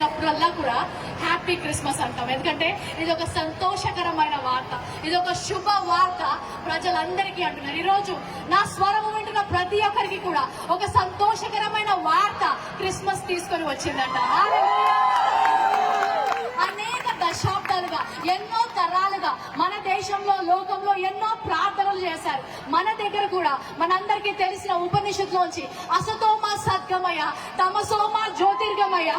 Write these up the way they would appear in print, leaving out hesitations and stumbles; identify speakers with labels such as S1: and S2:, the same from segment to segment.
S1: అప్పుడల్లా కూడా happy Christmas అంటాం. ఎందుకంటే ఇది ఒక సంతోషకరమైన వార్త, ఇది ఒక శుభ వార్త ప్రజలందరికీ అంటున్నారు. ఈరోజు నా స్వరము వింటున్న ప్రతి ఒక్కరికి కూడా ఒక సంతోషకరమైన వార్త క్రిస్మస్ తీసుకొని వచ్చిందంట. అనేక దశాబ్దాలుగా, ఎన్నో తరాలుగా మన దేశంలో, లోకంలో ఎన్నో ప్రార్థనలు చేశారు. మన దగ్గర కూడా మనందరికీ తెలిసిన ఉపనిషత్తులోంచి అసతోమ సద్గమయ, తమసోమ జ్యోతిర్గమయ,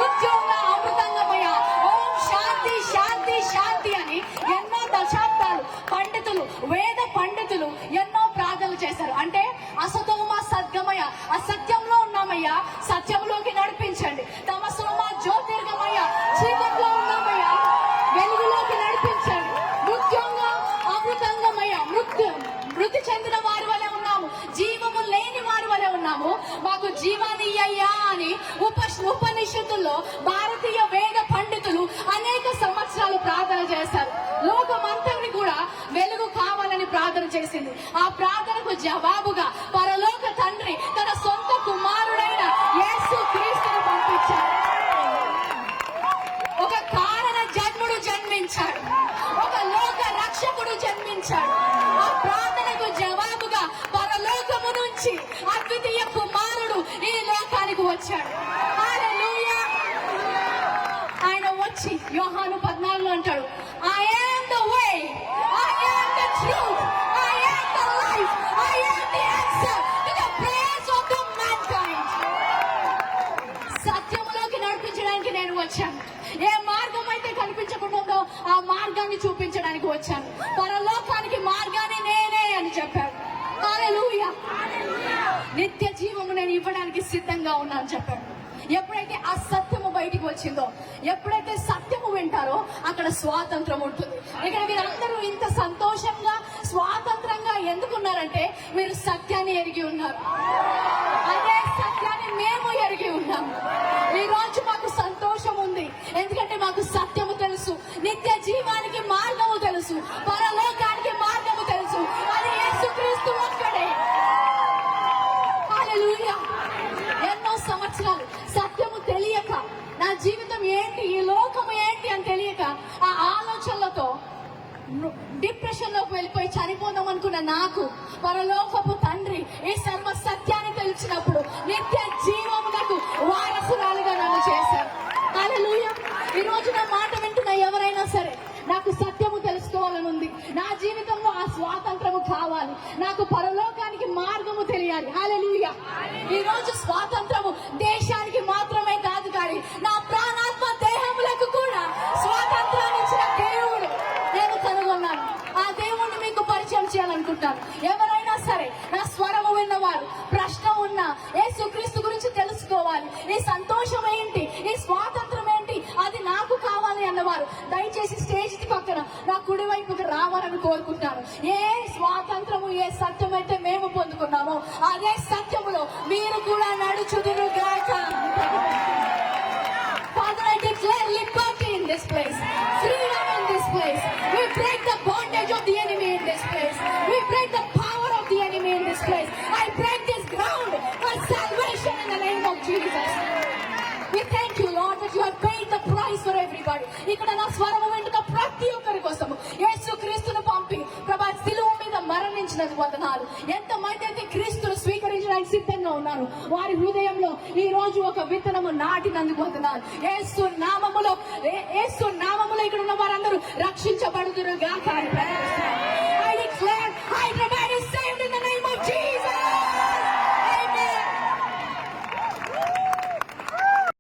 S1: ఉద్యోగ అమృతంగమయ, ఓం శాంతి శాంతి శాంతి అని ఎన్నో దశాబ్దాలు పండితులు, వేద పండితులు ఎన్నో ప్రార్థనలు చేశారు. అంటే అసతోమ సద్గమయ, అసత్యంలో ఉన్నామయ్యా, సత్యంలోకి నడిపించండి. తమసోమ జ్యోతిర్గమయ, చీకట్లో ఉన్నామయ్యా, వెలుగులోకి నడిపించండి. మృత్యుంగ అమృతంగమయ, మృతి చెందిన వారి వలె ఉన్నాము, జీవము లేని వారి వలె ఉన్నాము, మాకు జీవాన్ని ఇయ్యయ్యా అని ఉపనిషత్తుల్లో భారతీయ వేద పండితులు అనేక సంవత్సరాలు ప్రార్థన చేశారు. లోకమంతటిని కూడా వెలుగు కావాలని ప్రార్థన చేసింది. ఆ ప్రార్థనకు జవాబుగా పరలోక తండ్రి తన సొంత కుమారుడైన యేసు క్రీస్తును పంపించాడు. ఒక కారణ జన్ముడు జన్మించాడు, ఒక లోక రక్షకుడు జన్మించాడు. ఆ ప్రార్థనకు జవాబుగా పరలోకము నుంచి అద్వితీయ కుమారుడు ఈ లోకానికి వచ్చాడు. హల్లెలూయా. ఆయన వచ్చి యోహాను 14 అంటాడు, I am the way, I am the truth, I am the life, I am the answer to the prayers of the mankind. సత్యములోకి నడిపించడానికి నేను వచ్చాను. ఏ మార్గం అయితే కనిపించకుండా ఆ మార్గాన్ని చూపించడానికి వచ్చాను. పరలోకానికి మార్గాన్ని నేనే అని చెప్పాడు. హల్లెలూయా. నిత్య జీవము నేను ఇవ్వడానికి సిద్ధంగా ఉన్నాను చెప్పాడు. ఎప్పుడైతే ఆ సత్యము బయటికి వచ్చిందో, ఎప్పుడైతే సత్యము వింటారో అక్కడ స్వాతంత్రం ఉంటుంది. ఇక్కడ మీరందరూ ఇంత సంతోషంగా, స్వాతంత్రంగా ఎందుకున్నారంటే మీరు సత్యాన్ని ఎరిగి ఉన్నారు. అదే సత్యాన్ని మేము ఎరిగి ఉన్నాము. ఈ రోజు మాకు సంతోషం ఉంది, ఎందుకంటే మాకు సత్యము తెలుసు, నిత్య జీవానికి మార్గము తెలుసు, పరలోకానికి మార్గము తెలుసు. అది యేసుక్రీస్తు ఒక్కడే. హల్లెలూయా. ఎన్నో సంవత్సరాలు సత్యము తెలియక, నా జీవితం ఏంటి, ఈ లోకము ఏంటి అని తెలియక ఆ ఆలోచనలతో డిప్రెషన్ లోకి వెళ్ళిపోయి చనిపోదాం అనుకున్న నాకు పరలోకపు తండ్రి ఈ సర్వ సత్యాన్ని తెలిసినప్పుడు నిత్య జీవమునకు వారసురాలుగా నన్ను చేశారు. హల్లెలూయా. ఈ రోజు నా మాట వింటున్న ఎవరైనా సరే, నాకు సత్యము తెలుసుకోవాలని ఉంది, నా జీవితంలో ఆ స్వాతంత్రము కావాలి, నాకు పరలోకానికి మార్గము తెలియాలి. హల్లెలూయా. ఈ రోజు స్వాతంత్రము దేశానికి మాత్రమే కాదు, కానీ నా ప్రాణాత్మ దేహములకు కూడా స్వాతంత్రాన్ని ఇచ్చిన దేవుడు నేను కనుగొన్నాను. ఆ దేవుణ్ణి మీకు పరిచయం చేయాలనుకుంటాను. ఎవరైనా సరే నా స్వరము విన్నవారు, ప్రశ్న ఉన్న, యేసుక్రీస్తు గురించి తెలుసుకోవాలి, ఈ సంతోషం ఏంటి, ఈ స్వాతంత్రం ఏంటి, అది నాకు కావాలి అన్నవారు దయచేసి స్టేజ్ పక్కన నా కుడి వైపుకి రావాలని కోరుకుంటాను. ఏ స్వాతంత్రము, ఏ సత్యం అయితే మేము పొందుకున్నామో అదే సత్యములో మీరు కూడా నడుచుదురుగాక. Father, I declare liberty in this place, freedom in this place. We break the bondage of the enemy in this place. We break the power of the enemy in this place. I break this ground for salvation in the name of Jesus. We thank you, Lord, that you have paid the price for everybody. ఇక్కడ నా స్వరము వింటున్న ప్రతి ఒక్కరి కోసం యేసు క్రీస్తును పంపి ప్రభా శిలువ మీద మరణించినందుకు వందనాలు. ఎంతమంది అయితే క్రీస్తును స్వీకరించడానికి సిద్ధంగా ఉన్నారు, వారి హృదయంలో ఈ రోజు ఒక విత్తనము నాటినందుకు వందనాలు. యేసు నామములో ఇక్కడ ఉన్న వారందరూ రక్షించబడుదురుగాక.